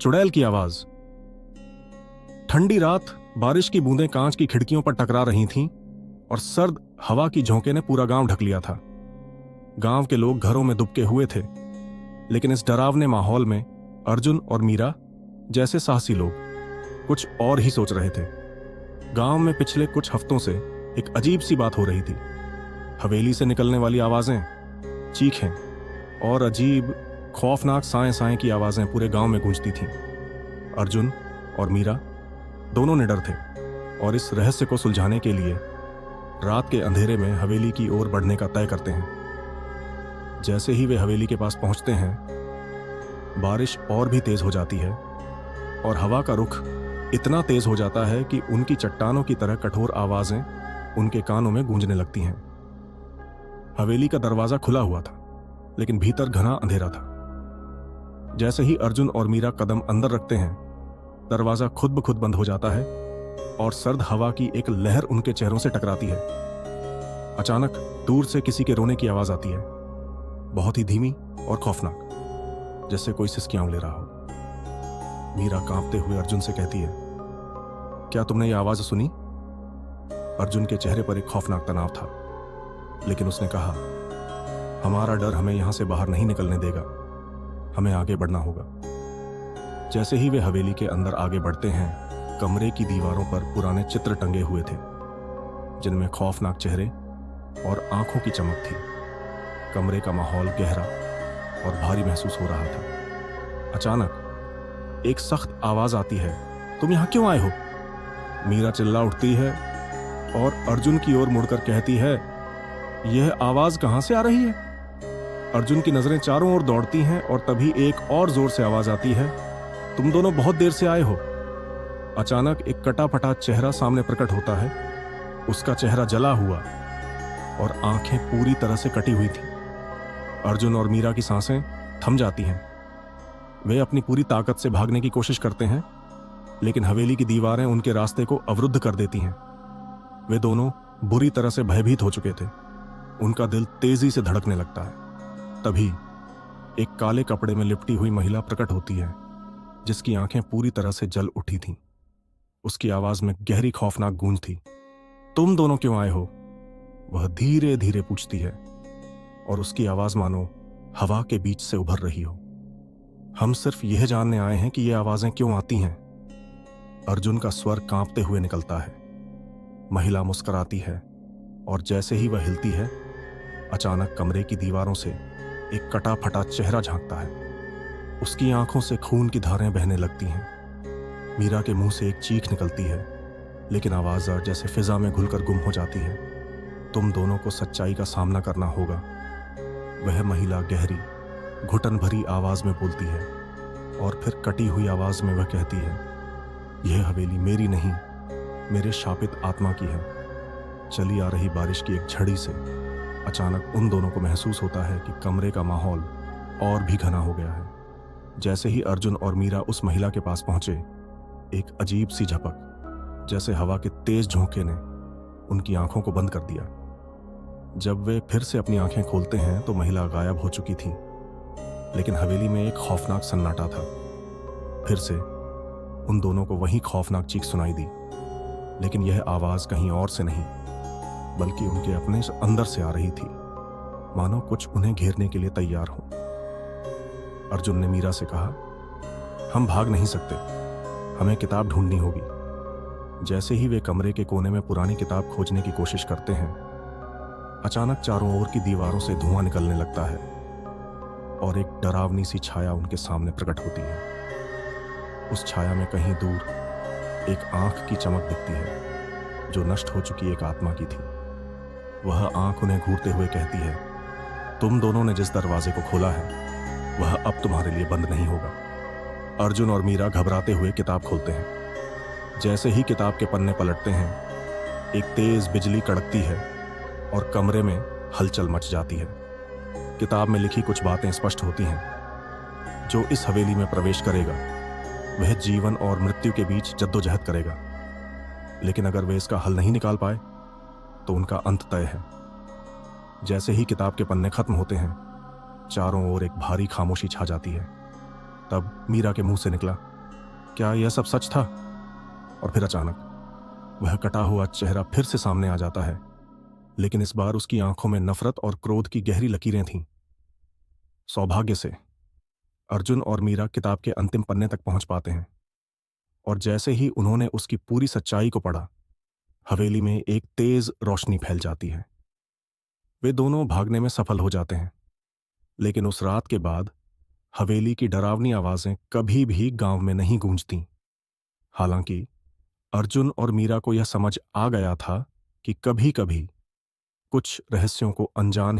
चुड़ैल की आवाज। ठंडी रात, बारिश की बूंदें कांच की खिड़कियों पर टकरा रही थीं और सर्द हवा की झोंके ने पूरा गांव ढक लिया था। गांव के लोग घरों में दुबके हुए थे, लेकिन इस डरावने माहौल में अर्जुन और मीरा जैसे साहसी लोग कुछ और ही सोच रहे थे। गांव में पिछले कुछ हफ्तों से एक अजीब सी बात हो रही थी। हवेली से निकलने वाली आवाजें, चीखें और अजीब खौफनाक साएं साएं की आवाजें पूरे गांव में गूंजती थीं। अर्जुन और मीरा दोनों निडर थे और इस रहस्य को सुलझाने के लिए रात के अंधेरे में हवेली की ओर बढ़ने का तय करते हैं। जैसे ही वे हवेली के पास पहुंचते हैं, बारिश और भी तेज हो जाती है और हवा का रुख इतना तेज हो जाता है कि उनकी चट्टानों की तरह कठोर आवाजें उनके कानों में गूंजने लगती हैं। हवेली का दरवाजा खुला हुआ था, लेकिन भीतर घना अंधेरा था। जैसे ही अर्जुन और मीरा कदम अंदर रखते हैं, दरवाजा खुद ब खुद बंद हो जाता है और सर्द हवा की एक लहर उनके चेहरों से टकराती है। अचानक दूर से किसी के रोने की आवाज आती है, बहुत ही धीमी और खौफनाक, जैसे कोई सिसकियां ले रहा हो। मीरा कांपते हुए अर्जुन से कहती है, क्या तुमने ये आवाज सुनी? अर्जुन के चेहरे पर एक खौफनाक तनाव था, लेकिन उसने कहा, हमारा डर हमें यहां से बाहर नहीं निकलने देगा, हमें आगे बढ़ना होगा। जैसे ही वे हवेली के अंदर आगे बढ़ते हैं, कमरे की दीवारों पर पुराने चित्र टंगे हुए थे, जिनमें खौफनाक चेहरे और आंखों की चमक थी। कमरे का माहौल गहरा और भारी महसूस हो रहा था। अचानक एक सख्त आवाज आती है, तुम यहां क्यों आए हो? मीरा चिल्ला उठती है और अर्जुन की ओर मुड़कर कहती है, यह आवाज कहां से आ रही है? अर्जुन की नजरें चारों ओर दौड़ती हैं और तभी एक और जोर से आवाज आती है, तुम दोनों बहुत देर से आए हो। अचानक एक कटा फटा चेहरा सामने प्रकट होता है। उसका चेहरा जला हुआ और आंखें पूरी तरह से कटी हुई थी। अर्जुन और मीरा की सांसें थम जाती हैं। वे अपनी पूरी ताकत से भागने की कोशिश करते हैं, लेकिन हवेली की दीवारें उनके रास्ते को अवरुद्ध कर देती हैं। वे दोनों बुरी तरह से भयभीत हो चुके थे। उनका दिल तेजी से धड़कने लगता है। तभी एक काले कपड़े में लिपटी हुई महिला प्रकट होती है, जिसकी आंखें पूरी तरह से जल उठी थीं। उसकी आवाज में गहरी खौफनाक गूंज थी। तुम दोनों क्यों आए हो? वह धीरे धीरे पूछती है और उसकी आवाज मानो हवा के बीच से उभर रही हो। हम सिर्फ यह जानने आए हैं कि ये आवाजें क्यों आती हैं। अर्जुन का स्वर कांपते हुए निकलता है। महिला मुस्कुराती है और जैसे ही वह हिलती है, अचानक कमरे की दीवारों से एक कटा फटा चेहरा झांकता है। उसकी आंखों से खून की धारें बहने लगती हैं। मीरा के मुंह से एक चीख निकलती है, लेकिन आवाज जैसे फिजा में घुलकर गुम हो जाती है। तुम दोनों को सच्चाई का सामना करना होगा। वह महिला गहरी घुटन भरी आवाज में बोलती है और फिर कटी हुई आवाज में वह कहती है, यह हवेली मेरी नहीं, मेरे शापित आत्मा की है। चली आ रही बारिश की एक झड़ी से अचानक उन दोनों को महसूस होता है कि कमरे का माहौल और भी घना हो गया है। जैसे ही अर्जुन और मीरा उस महिला के पास पहुंचे, एक अजीब सी झपक, जैसे हवा के तेज झोंके ने उनकी आंखों को बंद कर दिया। जब वे फिर से अपनी आंखें खोलते हैं तो महिला गायब हो चुकी थी, लेकिन हवेली में एक खौफनाक सन्नाटा था। फिर से उन दोनों को वही खौफनाक चीख सुनाई दी, लेकिन यह आवाज कहीं और से नहीं, बल्कि उनके अपने अंदर से आ रही थी, मानो कुछ उन्हें घेरने के लिए तैयार हो। अर्जुन ने मीरा से कहा, हम भाग नहीं सकते, हमें किताब ढूंढनी होगी। जैसे ही वे कमरे के कोने में पुरानी किताब खोजने की कोशिश करते हैं, अचानक चारों ओर की दीवारों से धुआं निकलने लगता है और एक डरावनी सी छाया उनके सामने प्रकट होती है। उस छाया में कहीं दूर एक आंख की चमक दिखती है, जो नष्ट हो चुकी एक आत्मा की थी। वह आंख उन्हें घूरते हुए कहती है, तुम दोनों ने जिस दरवाजे को खोला है, वह अब तुम्हारे लिए बंद नहीं होगा। अर्जुन और मीरा घबराते हुए किताब खोलते हैं। जैसे ही किताब के पन्ने पलटते हैं, एक तेज बिजली कड़कती है और कमरे में हलचल मच जाती है। किताब में लिखी कुछ बातें स्पष्ट होती हैं। जो इस हवेली में प्रवेश करेगा, वह जीवन और मृत्यु के बीच जद्दोजहद करेगा, लेकिन अगर वे इसका हल नहीं निकाल पाए तो उनका अंत तय है। जैसे ही किताब के पन्ने खत्म होते हैं, चारों ओर एक भारी खामोशी छा जाती है। तब मीरा के मुंह से निकला, क्या यह सब सच था? और फिर अचानक वह कटा हुआ चेहरा फिर से सामने आ जाता है, लेकिन इस बार उसकी आंखों में नफरत और क्रोध की गहरी लकीरें थीं। सौभाग्य से अर्जुन और मीरा किताब के अंतिम पन्ने तक पहुंच पाते हैं, और जैसे ही उन्होंने उसकी पूरी सच्चाई को पढ़ा, हवेली में एक तेज रोशनी फैल जाती है। वे दोनों भागने में सफल हो जाते हैं, लेकिन उस रात के बाद हवेली की डरावनी आवाजें कभी भी गांव में नहीं गूंजती। हालांकि अर्जुन और मीरा को यह समझ आ गया था कि कभी कभी कुछ रहस्यों को अनजान